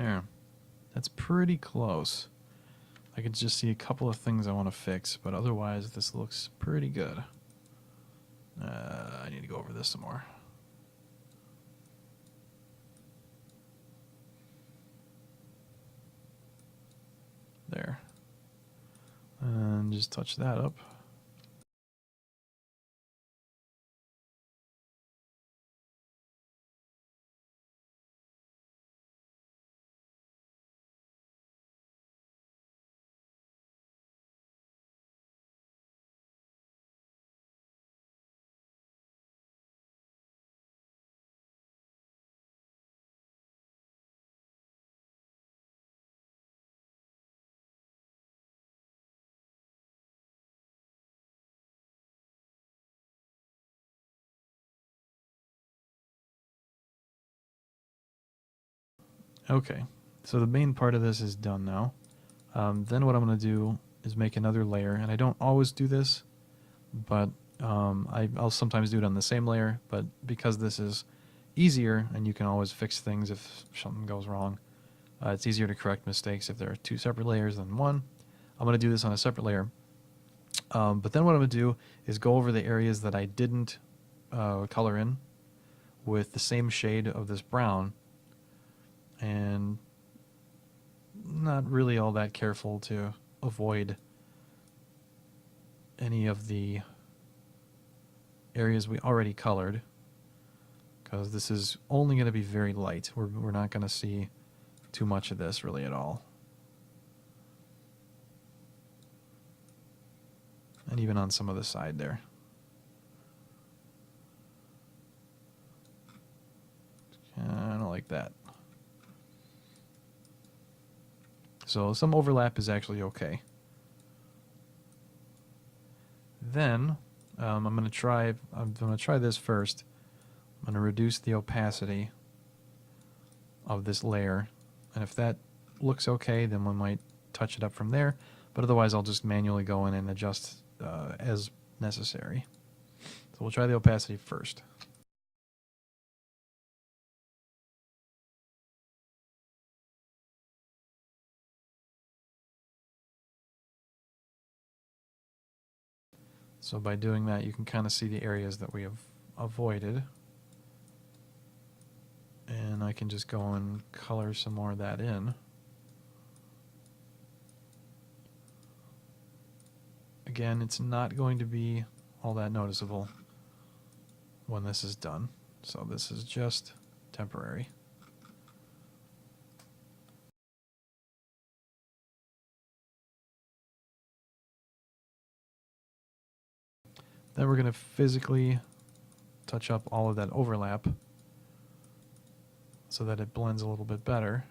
There. That's pretty close. I can just see a couple of things I want to fix, but otherwise this looks pretty good. I need to go over this some more. There. And just touch that up. Okay, so the main part of this is done now. Then what I'm going to do is make another layer, and I don't always do this, but I'll sometimes do it on the same layer, but because this is easier, and you can always fix things if something goes wrong, it's easier to correct mistakes if there are two separate layers than one. I'm going to do this on a separate layer. But then what I'm going to do is go over the areas that I didn't color in with the same shade of this brown, and not really all that careful to avoid any of the areas we already colored, because this is only going to be very light. We're not going to see too much of this really at all. And even on some of the side there. I don't like that. So some overlap is actually okay. Then I'm going to try this first. I'm going to reduce the opacity of this layer, and if that looks okay, then we might touch it up from there, but otherwise I'll just manually go in and adjust as necessary. So we'll try the opacity first. So by doing that, you can kind of see the areas that we have avoided. And I can just go and color some more of that in. Again, it's not going to be all that noticeable when this is done. So this is just temporary. Then we're going to physically touch up all of that overlap so that it blends a little bit better.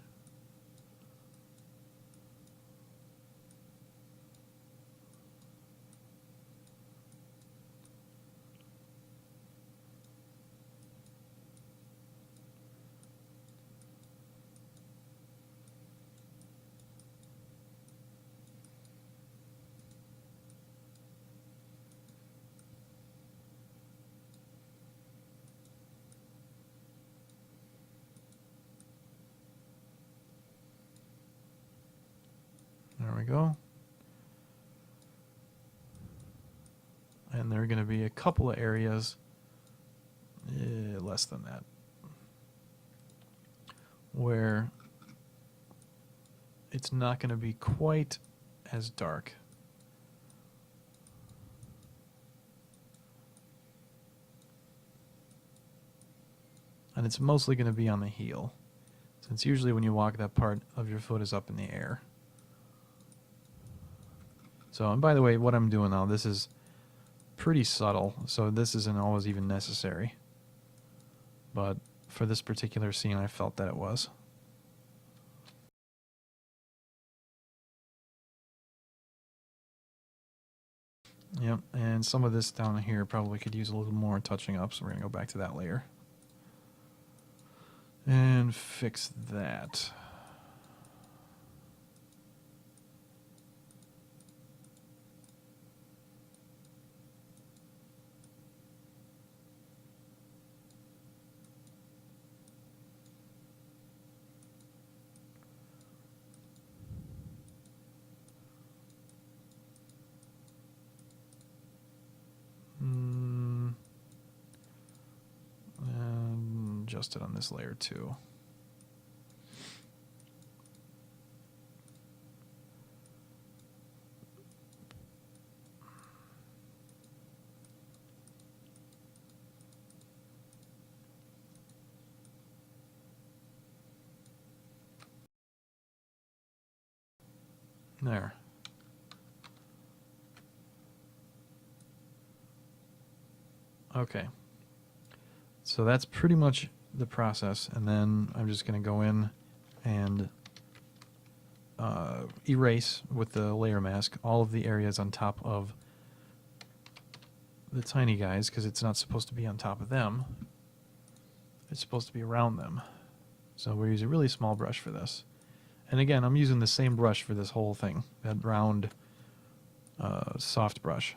There we go. And there are going to be a couple of areas, less than that, where it's not going to be quite as dark. And it's mostly going to be on the heel, since usually when you walk, that part of your foot is up in the air. So, and by the way, what I'm doing now, this is pretty subtle, so this isn't always even necessary. But for this particular scene, I felt that it was. Yep, and some of this down here probably could use a little more touching up, so we're going to go back to that layer. And fix that. adjust it on this layer too. There. Okay. So that's pretty much the process, and then I'm just going to go in and erase with the layer mask all of the areas on top of the tiny guys, because it's not supposed to be on top of them. It's supposed to be around them. So we're using a really small brush for this. And again, I'm using the same brush for this whole thing, that round soft brush.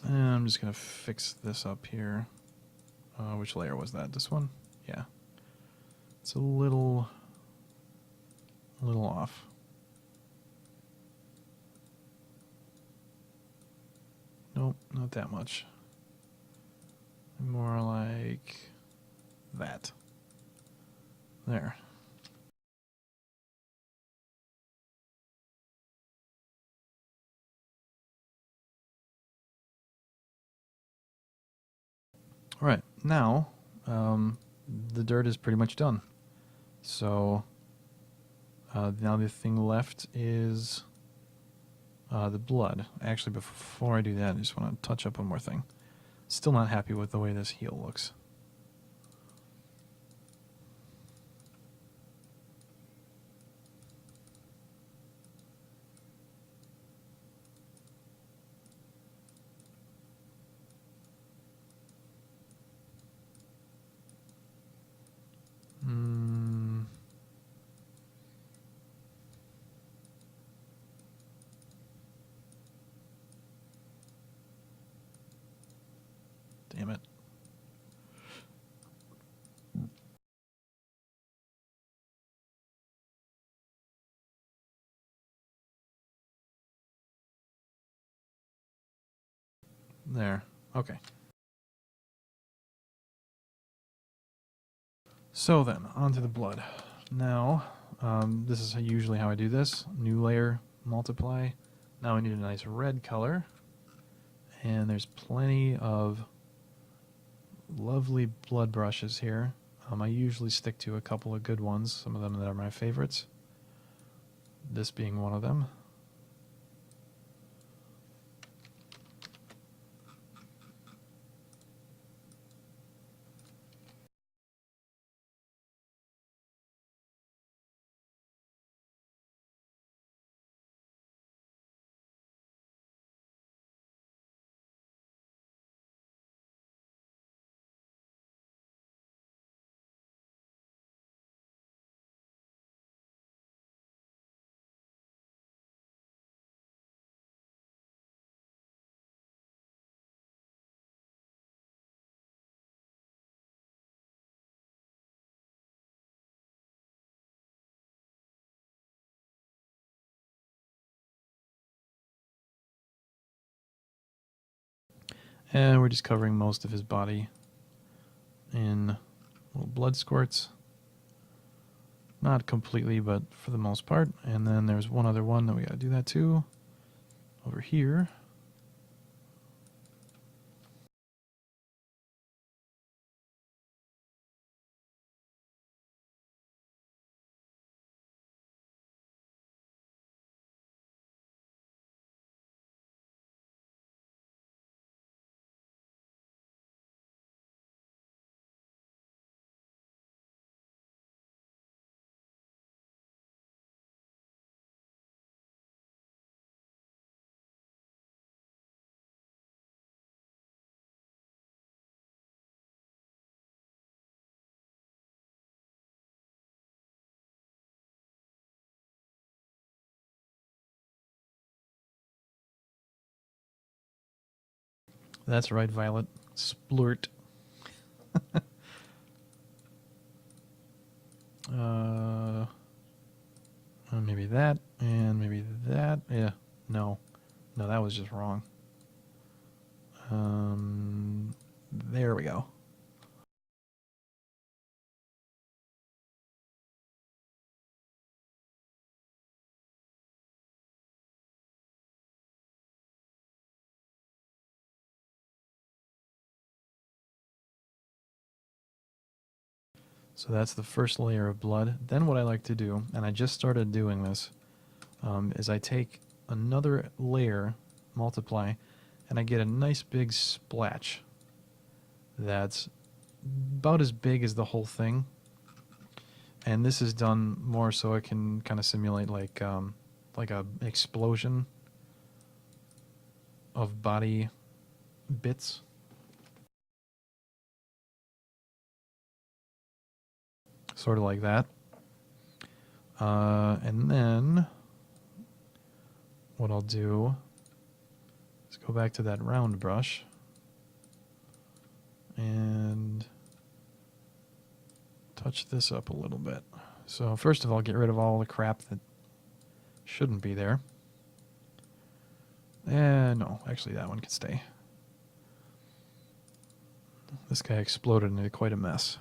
And I'm just going to fix this up here. Which layer was that? This one? Yeah. It's a little off. Nope, not that much. More like that. There. All right, now the dirt is pretty much done. So now the thing left is the blood. Actually, before I do that, I just want to touch up one more thing. Still not happy with the way this heel looks. Damn it. There. Okay. So then, onto the blood. Now, this is usually how I do this. New layer, multiply, Now we need a nice red color. And there's plenty of lovely blood brushes here. I usually stick to a couple of good ones, some of them that are my favorites. This being one of them. And we're just covering most of his body in little blood squirts. Not completely, but for the most part. And then there's one other one that we got to do that too. Over here. That's right, Violet. Splurt. Maybe that, and maybe that. Yeah, no. No, that was just wrong. There we go. So that's the first layer of blood. Then what I like to do, and I just started doing this, is I take another layer, multiply, and I get a nice big splotch that's about as big as the whole thing. And this is done more so it can kind of simulate like a explosion of body bits. Sort of like that. And then what I'll do is go back to that round brush and touch this up a little bit. So first of all, get rid of all the crap that shouldn't be there. No, actually that one can stay. This guy exploded into quite a mess.